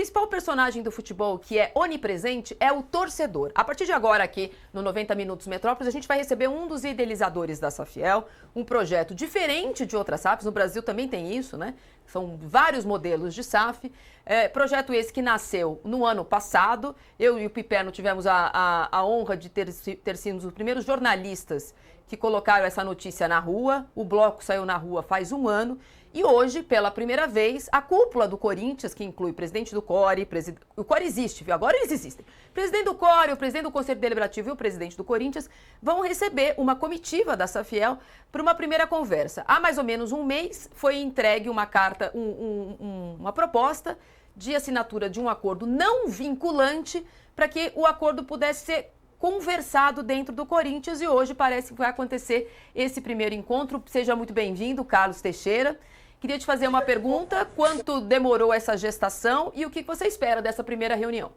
principal personagem do futebol que é onipresente é o torcedor. A partir de agora, aqui no 90 Minutos Metrópolis, a gente vai receber um dos idealizadores da Safiel, um projeto diferente de outras SAFs. No Brasil também tem isso, né? São vários modelos de SAF. Projeto esse que nasceu no ano passado. Eu e o Piperno tivemos a honra de ter sido os primeiros jornalistas que colocaram essa notícia na rua. O bloco saiu na rua faz um ano. E hoje, pela primeira vez, a cúpula do Corinthians, que inclui o presidente do CORE, o CORE existe, viu? Agora eles existem. O presidente do CORE, o presidente do Conselho Deliberativo e o presidente do Corinthians vão receber uma comitiva da Safiel para uma primeira conversa. Há mais ou menos um mês foi entregue uma carta, uma proposta de assinatura de um acordo não vinculante para que o acordo pudesse ser conversado dentro do Corinthians, e hoje parece que vai acontecer esse primeiro encontro. Seja muito bem-vindo, Carlos Teixeira. Queria te fazer uma pergunta: quanto demorou essa gestação e o que você espera dessa primeira reunião?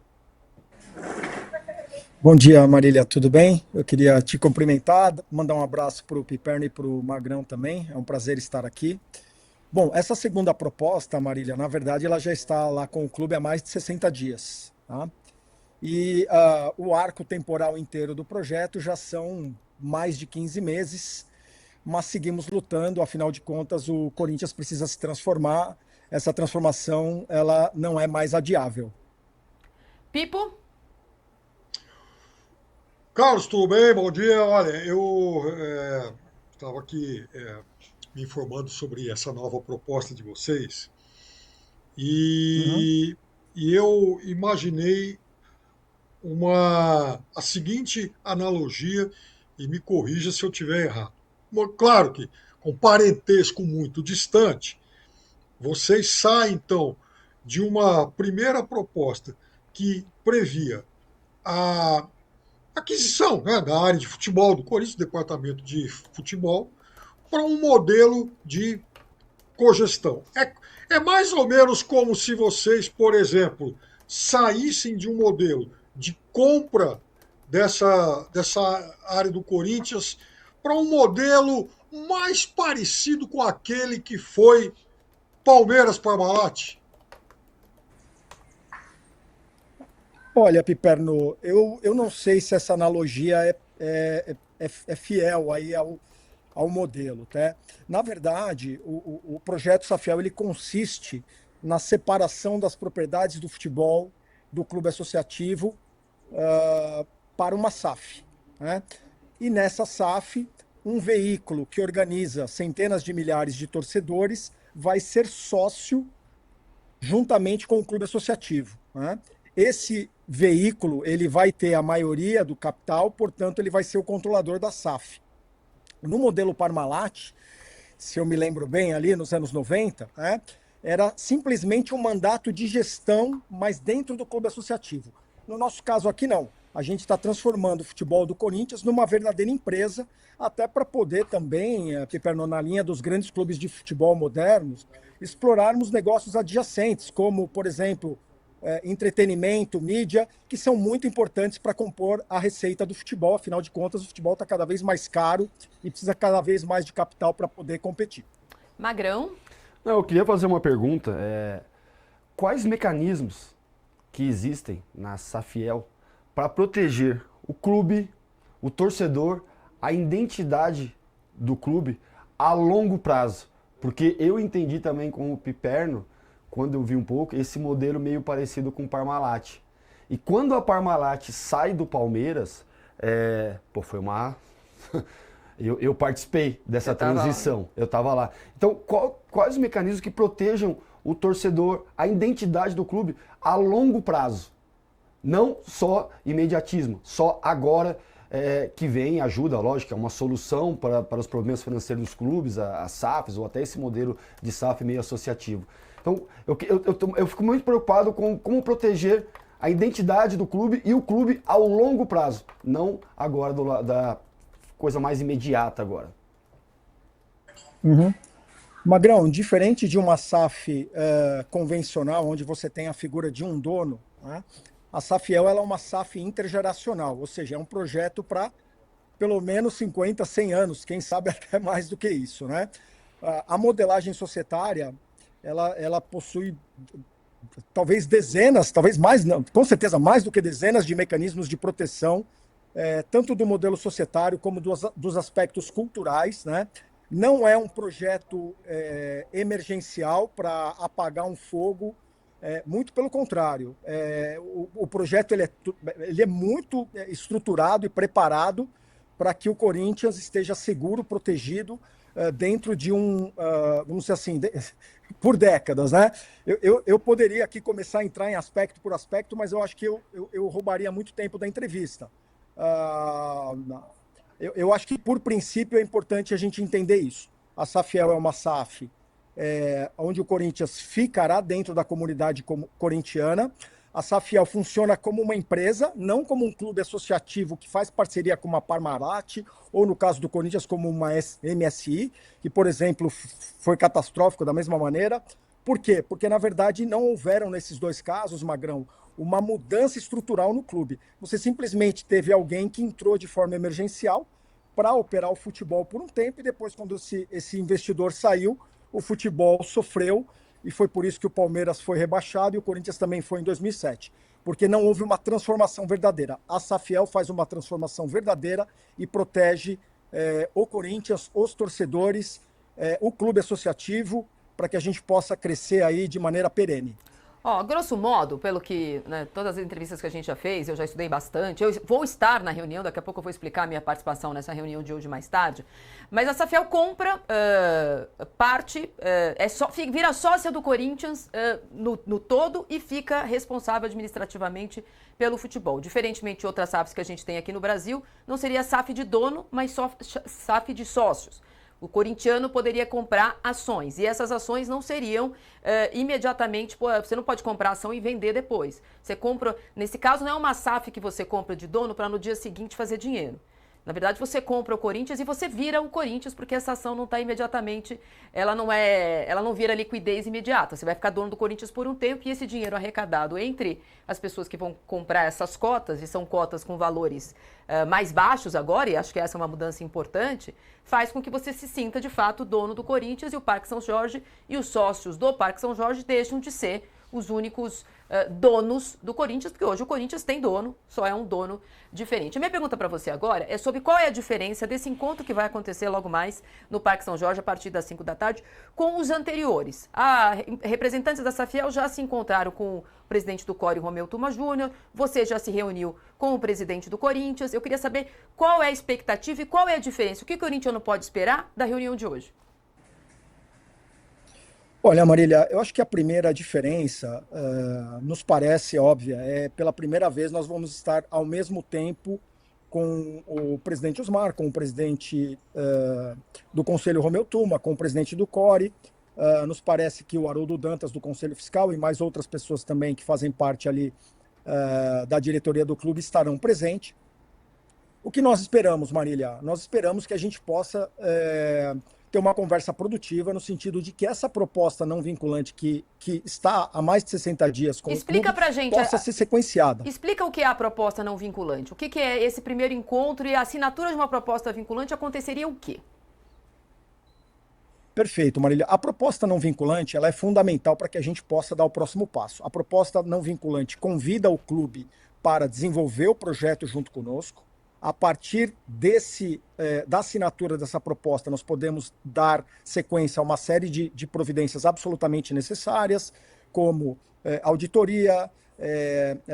Bom dia, Marília, tudo bem? Eu queria te cumprimentar, mandar um abraço para o Piperno e para o Magrão também, é um prazer estar aqui. Bom, essa segunda proposta, Marília, na verdade ela já está lá com o clube há mais de 60 dias, tá? E o arco temporal inteiro do projeto já são mais de 15 meses, mas seguimos lutando. Afinal de contas, o Corinthians precisa se transformar. Essa transformação ela não é mais adiável. Pipo? Carlos, tudo bem? Bom dia. Olha, eu estava aqui me informando sobre essa nova proposta de vocês e eu imaginei a seguinte analogia, e me corrija se eu estiver errado. Claro que, com parentesco muito distante, vocês saem, então, de uma primeira proposta que previa a aquisição, né, da área de futebol do Corinthians, do departamento de futebol, para um modelo de cogestão. É mais ou menos como se vocês, por exemplo, saíssem de um modelo de compra dessa área do Corinthians para um modelo mais parecido com aquele que foi Palmeiras Parmalat? Olha, Piperno, eu não sei se essa analogia é fiel aí ao modelo, tá? Na verdade, o projeto Safiel ele consiste na separação das propriedades do futebol do clube associativo para uma SAF, né? E nessa SAF, um veículo que organiza centenas de milhares de torcedores vai ser sócio juntamente com o clube associativo, né? Esse veículo ele vai ter a maioria do capital, portanto ele vai ser o controlador da SAF. No modelo Parmalat, se eu me lembro bem, ali nos anos 90, né, era simplesmente um mandato de gestão, mas dentro do clube associativo. No nosso caso aqui, não. A gente está transformando o futebol do Corinthians numa verdadeira empresa, até para poder também, Piperno, na linha dos grandes clubes de futebol modernos, explorarmos negócios adjacentes, como, por exemplo, entretenimento, mídia, que são muito importantes para compor a receita do futebol. Afinal de contas, o futebol está cada vez mais caro e precisa cada vez mais de capital para poder competir. Magrão? Não, eu queria fazer uma pergunta. Quais mecanismos que existem na Safiel para proteger o clube, o torcedor, a identidade do clube a longo prazo? Porque eu entendi também com o Piperno, quando eu vi um pouco, esse modelo meio parecido com o Parmalat. E quando a Parmalat sai do Palmeiras, foi uma... eu participei dessa transição, eu estava lá. Então, quais os mecanismos que protejam o torcedor, a identidade do clube a longo prazo? Não só imediatismo, só agora que vem ajuda, lógico, é uma solução para os problemas financeiros dos clubes, as SAFs, ou até esse modelo de SAF meio associativo. Então, eu fico muito preocupado com como proteger a identidade do clube e o clube ao longo prazo, não agora da coisa mais imediata agora. Magrão, diferente de uma SAF convencional, onde você tem a figura de um dono, né, a Safiel ela é uma SAF intergeracional, ou seja, é um projeto para pelo menos 50, 100 anos, quem sabe até mais do que isso, né? A modelagem societária, ela possui talvez dezenas, talvez mais, não, com certeza mais do que dezenas de mecanismos de proteção, tanto do modelo societário como dos aspectos culturais, né? Não é um projeto emergencial para apagar um fogo, muito pelo contrário. O projeto ele é muito estruturado e preparado para que o Corinthians esteja seguro, protegido, dentro de vamos dizer assim, por décadas, né? Eu poderia aqui começar a entrar em aspecto por aspecto, mas eu acho que eu roubaria muito tempo da entrevista. Eu acho que, por princípio, é importante a gente entender isso. A Safiel é uma SAF onde o Corinthians ficará dentro da comunidade corintiana. A Safiel funciona como uma empresa, não como um clube associativo que faz parceria com uma Parmalat, ou no caso do Corinthians, como uma MSI, que, por exemplo, foi catastrófico da mesma maneira. Por quê? Porque, na verdade, não houveram nesses dois casos, Magrão, uma mudança estrutural no clube. Você simplesmente teve alguém que entrou de forma emergencial para operar o futebol por um tempo, e depois, quando esse investidor saiu, o futebol sofreu, e foi por isso que o Palmeiras foi rebaixado e o Corinthians também foi em 2007, porque não houve uma transformação verdadeira. A Safiel faz uma transformação verdadeira e protege o Corinthians, os torcedores, o clube associativo, para que a gente possa crescer aí de maneira perene. Ó, grosso modo, pelo que, né, todas as entrevistas que a gente já fez, eu já estudei bastante, eu vou estar na reunião, daqui a pouco eu vou explicar a minha participação nessa reunião de hoje mais tarde, mas a Safiel compra parte, vira sócia do Corinthians no todo e fica responsável administrativamente pelo futebol. Diferentemente de outras SAFs que a gente tem aqui no Brasil, não seria SAF de dono, mas só SAF de sócios. O corintiano poderia comprar ações e essas ações não seriam imediatamente, você não pode comprar ação e vender depois. Você compra, nesse caso não é uma SAF que você compra de dono para no dia seguinte fazer dinheiro. Na verdade, você compra o Corinthians e você vira o Corinthians, porque essa ação não está imediatamente, ela não vira liquidez imediata. Você vai ficar dono do Corinthians por um tempo e esse dinheiro arrecadado entre as pessoas que vão comprar essas cotas, e são cotas com valores mais baixos agora, e acho que essa é uma mudança importante, faz com que você se sinta de fato dono do Corinthians, e o Parque São Jorge e os sócios do Parque São Jorge deixam de ser os únicos donos do Corinthians, porque hoje o Corinthians tem dono, só é um dono diferente. A minha pergunta para você agora é sobre qual é a diferença desse encontro que vai acontecer logo mais no Parque São Jorge, a partir das 5 da tarde, com os anteriores. Representantes da Safiel já se encontraram com o presidente do Core, Romeu Tuma Júnior, você já se reuniu com o presidente do Corinthians. Eu queria saber qual é a expectativa e qual é a diferença, o que o corintiano pode esperar da reunião de hoje? Olha, Marília, eu acho que a primeira diferença nos parece óbvia. Pela primeira vez nós vamos estar ao mesmo tempo com o presidente Osmar, com o presidente do Conselho Romeu Tuma, com o presidente do Core. Nos parece que o Haroldo Dantas do Conselho Fiscal e mais outras pessoas também que fazem parte ali da diretoria do clube estarão presentes. O que nós esperamos, Marília? Nós esperamos que a gente possa ter uma conversa produtiva no sentido de que essa proposta não vinculante que está há mais de 60 dias com o clube pra gente, possa ser sequenciada. Explica o que é a proposta não vinculante. O que é esse primeiro encontro, e a assinatura de uma proposta vinculante aconteceria o quê? Perfeito, Marília. A proposta não vinculante ela é fundamental para que a gente possa dar o próximo passo. A proposta não vinculante convida o clube para desenvolver o projeto junto conosco. A partir da assinatura dessa proposta, nós podemos dar sequência a uma série de providências absolutamente necessárias, como auditoria,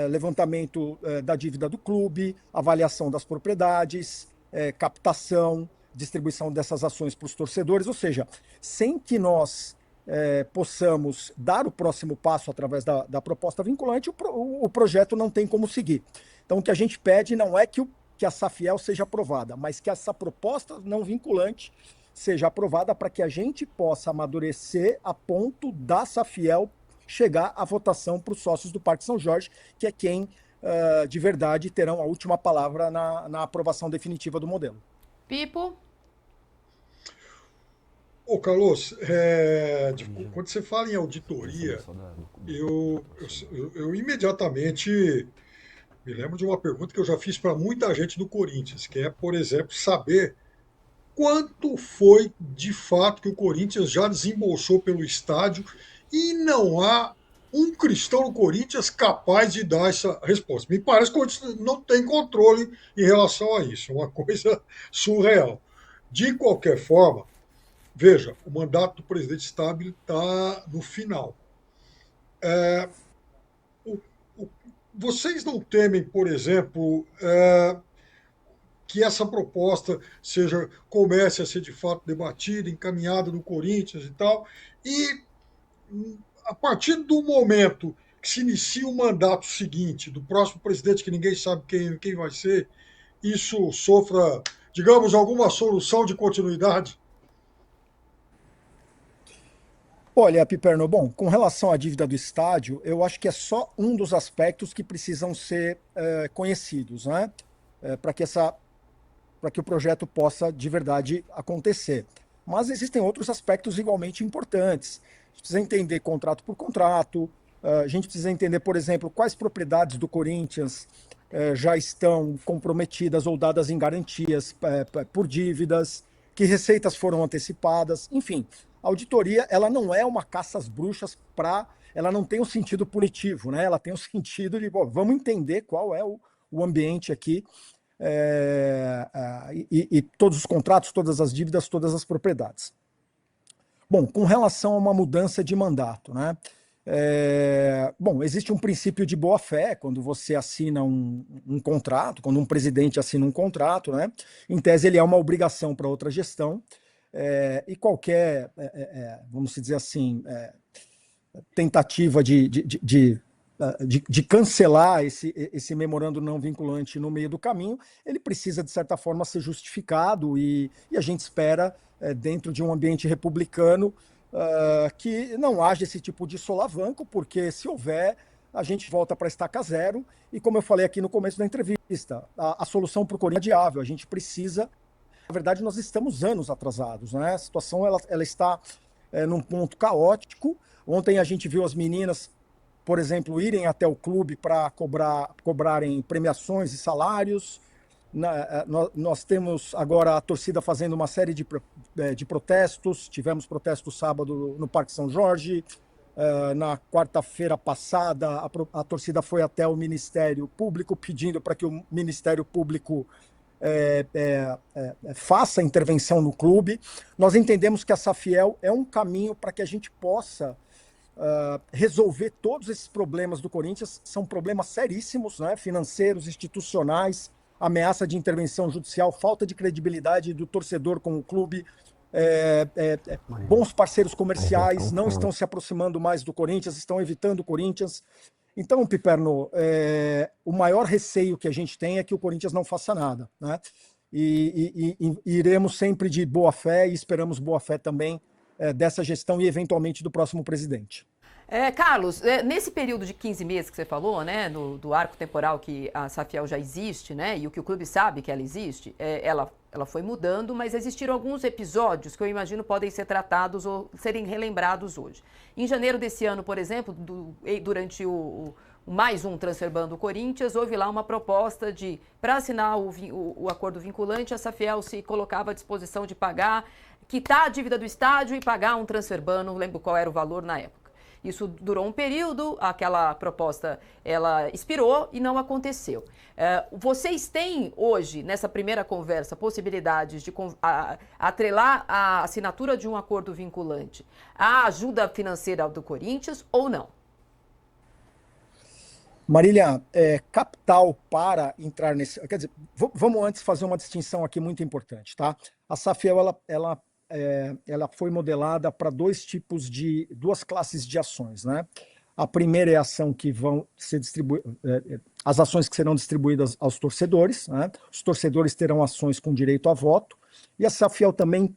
levantamento da dívida do clube, avaliação das propriedades, captação, distribuição dessas ações para os torcedores, ou seja, sem que nós possamos dar o próximo passo através da proposta vinculante, o projeto não tem como seguir. Então, o que a gente pede não é que a Safiel seja aprovada, mas que essa proposta não vinculante seja aprovada para que a gente possa amadurecer a ponto da Safiel chegar à votação para os sócios do Parque São Jorge, que é quem, de verdade, terão a última palavra na aprovação definitiva do modelo. Pipo? Ô, Carlos, quando você fala em auditoria, eu imediatamente me lembro de uma pergunta que eu já fiz para muita gente do Corinthians, que é, por exemplo, saber quanto foi de fato que o Corinthians já desembolsou pelo estádio, e não há um cristão no Corinthians capaz de dar essa resposta. Me parece que o Corinthians não tem controle em relação a isso, é uma coisa surreal. De qualquer forma, veja, o mandato do presidente Stabile está no final. O- o- Vocês não temem, por exemplo, que essa proposta comece a ser de fato debatida, encaminhada no Corinthians e tal, e a partir do momento que se inicia o mandato seguinte do próximo presidente, que ninguém sabe quem vai ser, isso sofra, digamos, alguma solução de continuidade? Olha, Piperno, bom, com relação à dívida do estádio, eu acho que é só um dos aspectos que precisam ser conhecidos, né? Para que o projeto possa de verdade acontecer. Mas existem outros aspectos igualmente importantes. A gente precisa entender contrato por contrato, a gente precisa entender, por exemplo, quais propriedades do Corinthians já estão comprometidas ou dadas em garantias por dívidas, que receitas foram antecipadas, enfim. A auditoria, ela não é uma caça às bruxas ela não tem um sentido punitivo, né? Ela tem o sentido de, bom, vamos entender qual é o ambiente aqui e todos os contratos, todas as dívidas, todas as propriedades. Bom, com relação a uma mudança de mandato, né? Bom, existe um princípio de boa-fé quando você assina um contrato, quando um presidente assina um contrato, né? Em tese, ele é uma obrigação para outra gestão, e qualquer, vamos dizer assim, tentativa de cancelar esse memorando não vinculante no meio do caminho, ele precisa, de certa forma, ser justificado e a gente espera, dentro de um ambiente republicano, que não haja esse tipo de solavanco, porque se houver, a gente volta para a estaca zero e, como eu falei aqui no começo da entrevista, a solução para o Corinthians é adiável, a gente precisa. Na verdade, nós estamos anos atrasados, né? A situação ela está num ponto caótico. Ontem a gente viu as meninas, por exemplo, irem até o clube para cobrarem premiações e salários. Nós temos agora a torcida fazendo uma série de protestos. Tivemos protesto sábado no Parque São Jorge. Na quarta-feira passada, a torcida foi até o Ministério Público pedindo para que o Ministério Público faça intervenção no clube. Nós entendemos que a Safiel é um caminho para que a gente possa resolver todos esses problemas do Corinthians. São problemas seríssimos, né? Financeiros, institucionais, ameaça de intervenção judicial, falta de credibilidade do torcedor com o clube. Bons parceiros comerciais não estão se aproximando mais do Corinthians, estão evitando o Corinthians. Então, Piperno, o maior receio que a gente tem é que o Corinthians não faça nada, né? E iremos sempre de boa fé e esperamos boa fé também dessa gestão e eventualmente do próximo presidente. Carlos, nesse período de 15 meses que você falou, né, do arco temporal que a Safiel já existe, né, e o que o clube sabe que ela existe, ela foi mudando, mas existiram alguns episódios que eu imagino podem ser tratados ou serem relembrados hoje. Em janeiro desse ano, por exemplo, durante o mais um Transfer Ban do Corinthians, houve lá uma proposta para assinar o acordo vinculante, a Safiel se colocava à disposição de quitar a dívida do estádio e pagar um Transfer Ban, não lembro qual era o valor na época. Isso durou um período, aquela proposta ela expirou e não aconteceu. Vocês têm hoje, nessa primeira conversa, possibilidades de atrelar a assinatura de um acordo vinculante à ajuda financeira do Corinthians ou não? Marília, capital para entrar nesse... Quer dizer, vamos antes fazer uma distinção aqui muito importante, tá? A Safiel, ela foi modelada para duas classes de ações, né? A primeira é a ação que vão ser as ações que serão distribuídas aos torcedores, né? Os torcedores terão ações com direito a voto, e a Safiel também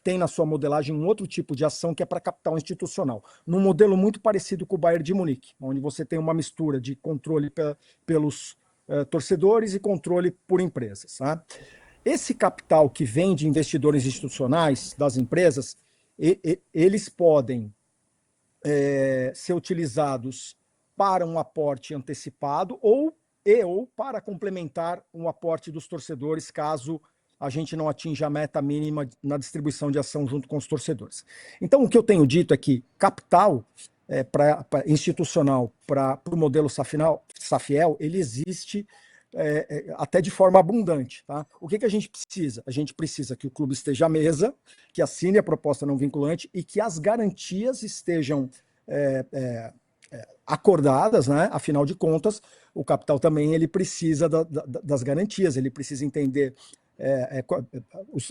tem na sua modelagem um outro tipo de ação que é para capital institucional, num modelo muito parecido com o Bayern de Munique, onde você tem uma mistura de controle pelos torcedores e controle por empresas, né? Esse capital que vem de investidores institucionais das empresas, eles podem ser utilizados para um aporte antecipado ou para complementar um aporte dos torcedores, caso a gente não atinja a meta mínima na distribuição de ação junto com os torcedores. Então, o que eu tenho dito é que capital institucional para o modelo Safiel, ele existe até de forma abundante. Tá? O que a gente precisa? A gente precisa que o clube esteja à mesa, que assine a proposta não vinculante e que as garantias estejam acordadas, né? Afinal de contas, o capital também ele precisa das garantias, ele precisa entender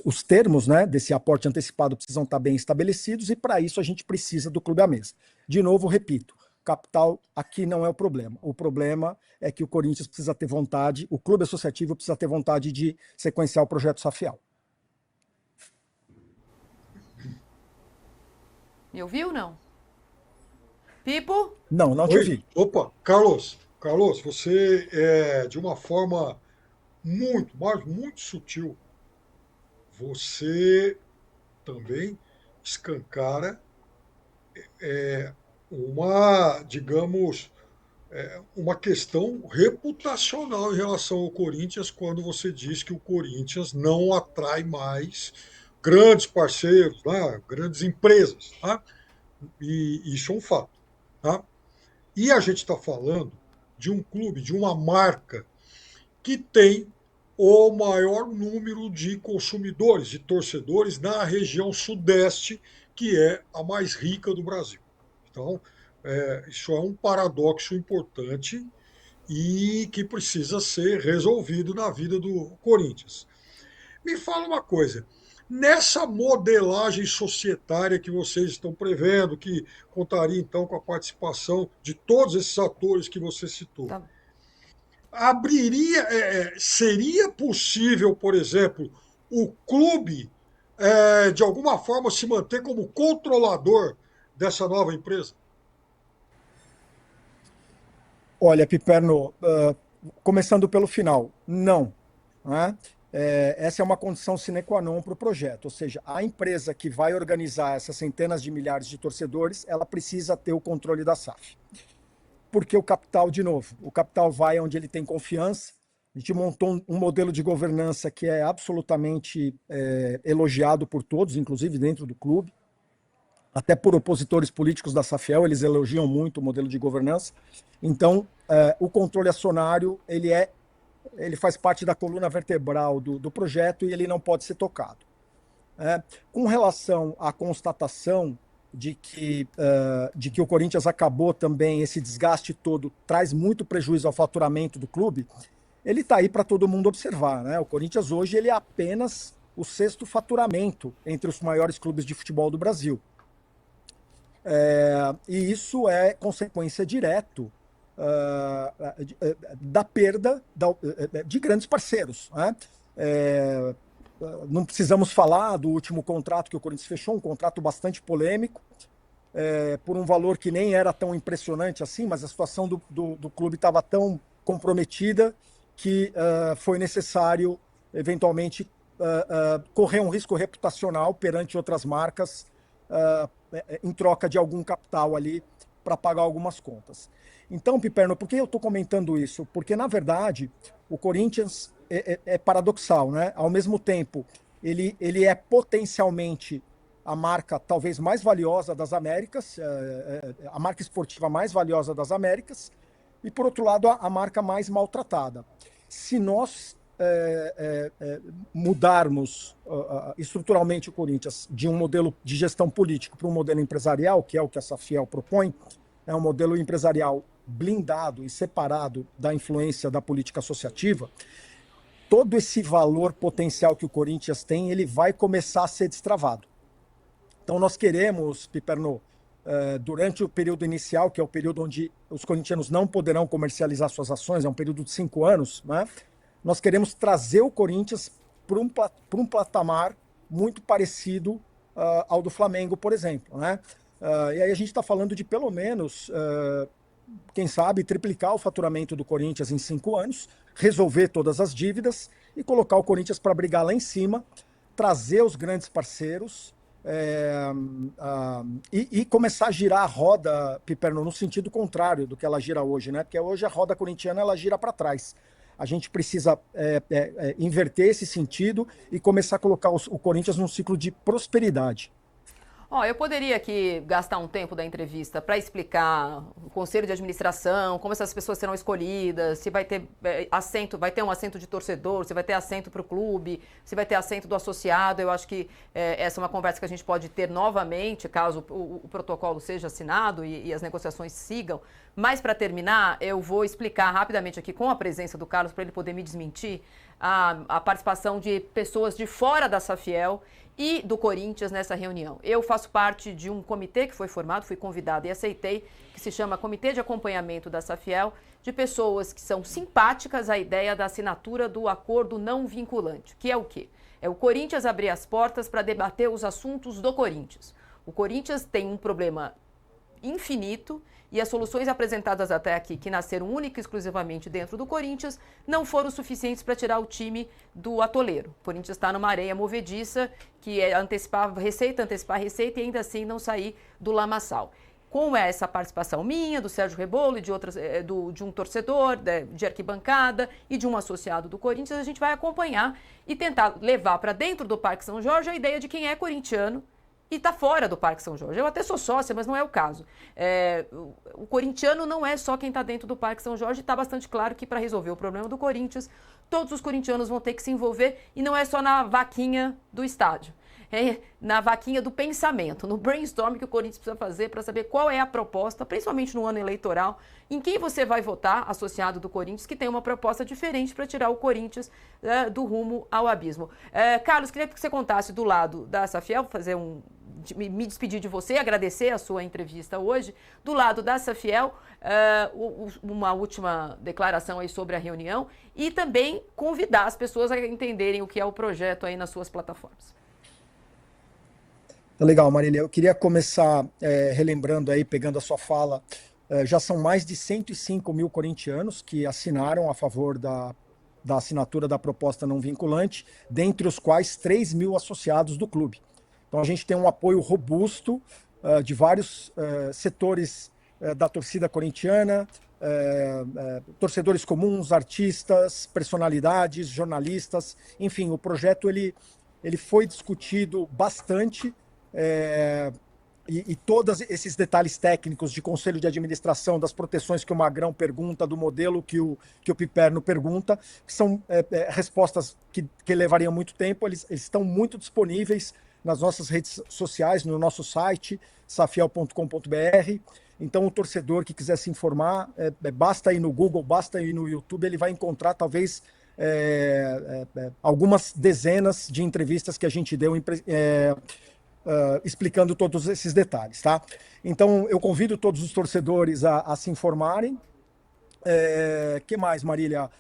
os termos, né, desse aporte antecipado precisam estar bem estabelecidos e para isso a gente precisa do clube à mesa. De novo, repito, capital aqui não é o problema. O problema é que o Corinthians precisa ter vontade, o clube associativo precisa ter vontade de sequenciar o projeto Safiel. Me ouviu ou não? Pipo? Não te ouvi. Opa, Carlos, você, de uma forma muito sutil, você também escancara digamos, uma questão reputacional em relação ao Corinthians quando você diz que o Corinthians não atrai mais grandes parceiros, né, grandes empresas. Tá? E isso é um fato. Tá? E a gente está falando de um clube, de uma marca que tem o maior número de consumidores, de torcedores na região sudeste, que é a mais rica do Brasil. Então, isso é um paradoxo importante e que precisa ser resolvido na vida do Corinthians. Me fala uma coisa, nessa modelagem societária que vocês estão prevendo, que contaria então com a participação de todos esses atores que você citou, Tá. Seria possível, por exemplo, o clube, de alguma forma, se manter como controlador dessa nova empresa? Olha, Piperno, começando pelo final, não. Né? Essa é uma condição sine qua non para o projeto, ou seja, a empresa que vai organizar essas centenas de milhares de torcedores, ela precisa ter o controle da SAF. Porque o capital, de novo, o capital vai onde ele tem confiança. A gente montou um modelo de governança que é absolutamente elogiado por todos, inclusive dentro do clube. Até por opositores políticos da Safiel, eles elogiam muito o modelo de governança. Então, o controle acionário, ele faz parte da coluna vertebral do projeto e ele não pode ser tocado. Com relação à constatação de que o Corinthians acabou também, esse desgaste todo traz muito prejuízo ao faturamento do clube, ele está aí para todo mundo observar. Né? O Corinthians hoje ele é apenas o 6º faturamento entre os maiores clubes de futebol do Brasil. E isso é consequência direta da perda de grandes parceiros. Né? Não precisamos falar do último contrato que o Corinthians fechou, um contrato bastante polêmico, por um valor que nem era tão impressionante assim, mas a situação do clube estava tão comprometida que foi necessário, eventualmente, correr um risco reputacional perante outras marcas em troca de algum capital ali para pagar algumas contas. Então, Piperno, por que eu estou comentando isso? Porque, na verdade, o Corinthians é paradoxal, né? Ao mesmo tempo, ele é potencialmente a marca talvez mais valiosa das Américas, a marca esportiva mais valiosa das Américas, e, por outro lado, a marca mais maltratada. Se nós mudarmos estruturalmente o Corinthians de um modelo de gestão política para um modelo empresarial, que é o que a Safiel propõe, é um modelo empresarial blindado e separado da influência da política associativa, todo esse valor potencial que o Corinthians tem, ele vai começar a ser destravado. Então nós queremos, Piperno, durante o período inicial, que é o período onde os corintianos não poderão comercializar suas ações, é um período de 5 anos, né? Nós queremos trazer o Corinthians para um patamar muito parecido ao do Flamengo, por exemplo. Né? E aí a gente está falando de pelo menos, quem sabe, triplicar o faturamento do Corinthians em 5 anos, resolver todas as dívidas e colocar o Corinthians para brigar lá em cima, trazer os grandes parceiros e começar a girar a roda, Piperno, no sentido contrário do que ela gira hoje, né? Porque hoje a roda corintiana ela gira para trás. A gente precisa inverter esse sentido e começar a colocar o Corinthians num ciclo de prosperidade. Ó, eu poderia aqui gastar um tempo da entrevista para explicar o conselho de administração, como essas pessoas serão escolhidas, se vai ter assento, vai ter um assento de torcedor, se vai ter assento para o clube, se vai ter assento do associado. Eu acho que essa é uma conversa que a gente pode ter novamente, caso o protocolo seja assinado e as negociações sigam. Mas, para terminar, eu vou explicar rapidamente aqui, com a presença do Carlos, para ele poder me desmentir, a participação de pessoas de fora da Safiel e do Corinthians nessa reunião. Eu faço parte de um comitê que foi formado, fui convidada e aceitei, que se chama Comitê de Acompanhamento da Safiel, de pessoas que são simpáticas à ideia da assinatura do acordo não vinculante, que é o quê? É o Corinthians abrir as portas para debater os assuntos do Corinthians. O Corinthians tem um problema infinito e as soluções apresentadas até aqui, que nasceram única e exclusivamente dentro do Corinthians, não foram suficientes para tirar o time do atoleiro. O Corinthians está numa areia movediça, que é antecipar receita e ainda assim não sair do lamaçal. Com essa participação minha, do Sérgio Rebolo e de outras, de um torcedor, de arquibancada e de um associado do Corinthians, a gente vai acompanhar e tentar levar para dentro do Parque São Jorge a ideia de quem é corintiano e está fora do Parque São Jorge. Eu até sou sócia, mas não é o caso. O corintiano não é só quem está dentro do Parque São Jorge. Está bastante claro que para resolver o problema do Corinthians, todos os corintianos vão ter que se envolver e não é só na vaquinha do estádio. É na vaquinha do pensamento, no brainstorm que o Corinthians precisa fazer para saber qual é a proposta, principalmente no ano eleitoral, em quem você vai votar, associado do Corinthians, que tem uma proposta diferente para tirar o Corinthians do rumo ao abismo. Carlos, queria que você contasse do lado da Safiel, me despedir de você, agradecer a sua entrevista hoje. Do lado da Safiel, uma última declaração aí sobre a reunião e também convidar as pessoas a entenderem o que é o projeto aí nas suas plataformas. Legal, Marília. Eu queria começar relembrando aí, pegando a sua fala, já são mais de 105 mil corintianos que assinaram a favor da assinatura da proposta não vinculante, dentre os quais 3 mil associados do clube. Então a gente tem um apoio robusto de vários setores da torcida corintiana, torcedores comuns, artistas, personalidades, jornalistas, enfim, o projeto ele foi discutido bastante. E todos esses detalhes técnicos de conselho de administração, das proteções que o Magrão pergunta, do modelo que o Piperno pergunta, são respostas que levariam muito tempo. Eles estão muito disponíveis nas nossas redes sociais, no nosso site, safiel.com.br. Então, o torcedor que quiser se informar, basta ir no Google, basta ir no YouTube, ele vai encontrar talvez algumas dezenas de entrevistas que a gente deu explicando todos esses detalhes, tá? Então, eu convido todos os torcedores a se informarem. Que mais, Marília?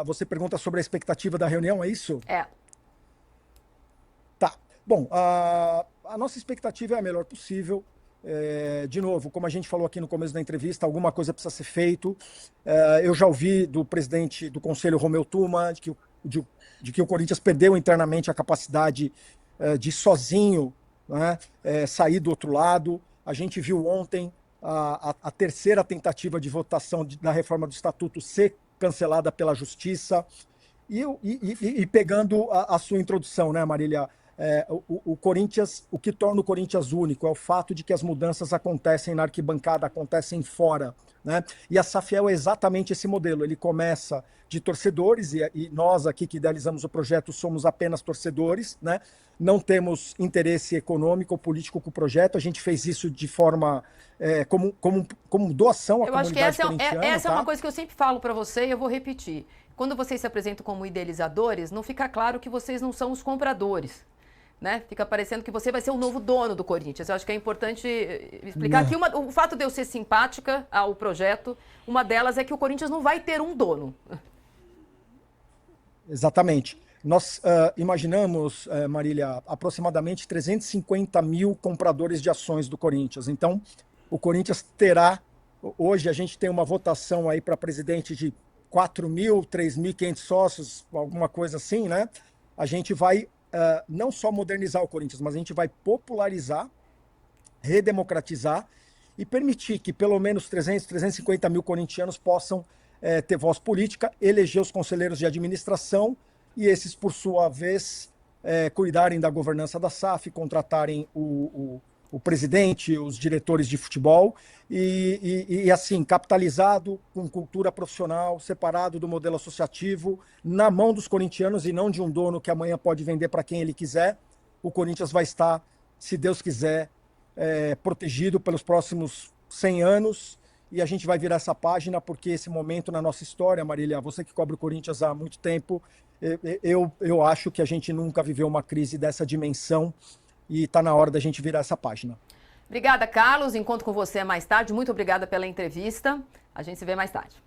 Você pergunta sobre a expectativa da reunião, é isso? Tá. Bom, a nossa expectativa é a melhor possível. De novo, como a gente falou aqui no começo da entrevista, alguma coisa precisa ser feito. Eu já ouvi do presidente do Conselho, Romeu Tuma, de que o Corinthians perdeu internamente a capacidade de sozinho, né, sair do outro lado. A gente viu ontem a terceira tentativa de votação da reforma do Estatuto ser cancelada pela Justiça. E pegando a sua introdução, né, Marília, o Corinthians, o que torna o Corinthians único é o fato de que as mudanças acontecem na arquibancada, acontecem fora, né? E a Safiel é exatamente esse modelo. Ele começa de torcedores e nós aqui que idealizamos o projeto somos apenas torcedores, né? Não temos interesse econômico ou político com o projeto. A gente fez isso de forma como doação à comunidade corintiana. Essa é uma coisa que eu sempre falo para você e eu vou repetir. Quando vocês se apresentam como idealizadores, não fica claro que vocês não são os compradores. Né? Fica parecendo que você vai ser o novo dono do Corinthians. Eu acho que é importante explicar que o fato de eu ser simpática ao projeto, uma delas é que o Corinthians não vai ter um dono. Exatamente. Nós imaginamos, Marília, aproximadamente 350 mil compradores de ações do Corinthians. Então, o Corinthians terá, hoje a gente tem uma votação aí para presidente de 4 mil, 3.500 sócios, alguma coisa assim, né? A gente vai não só modernizar o Corinthians, mas a gente vai popularizar, redemocratizar e permitir que pelo menos 350 mil corintianos possam ter voz política, eleger os conselheiros de administração e esses, por sua vez, cuidarem da governança da SAF, contratarem o o presidente, os diretores de futebol, assim, capitalizado, com cultura profissional, separado do modelo associativo, na mão dos corintianos e não de um dono que amanhã pode vender para quem ele quiser. O Corinthians vai estar, se Deus quiser, protegido pelos próximos 100 anos, e a gente vai virar essa página, porque esse momento na nossa história, Marília, você que cobre o Corinthians há muito tempo, eu acho que a gente nunca viveu uma crise dessa dimensão, e está na hora da gente virar essa página. Obrigada, Carlos. Encontro com você mais tarde. Muito obrigada pela entrevista. A gente se vê mais tarde.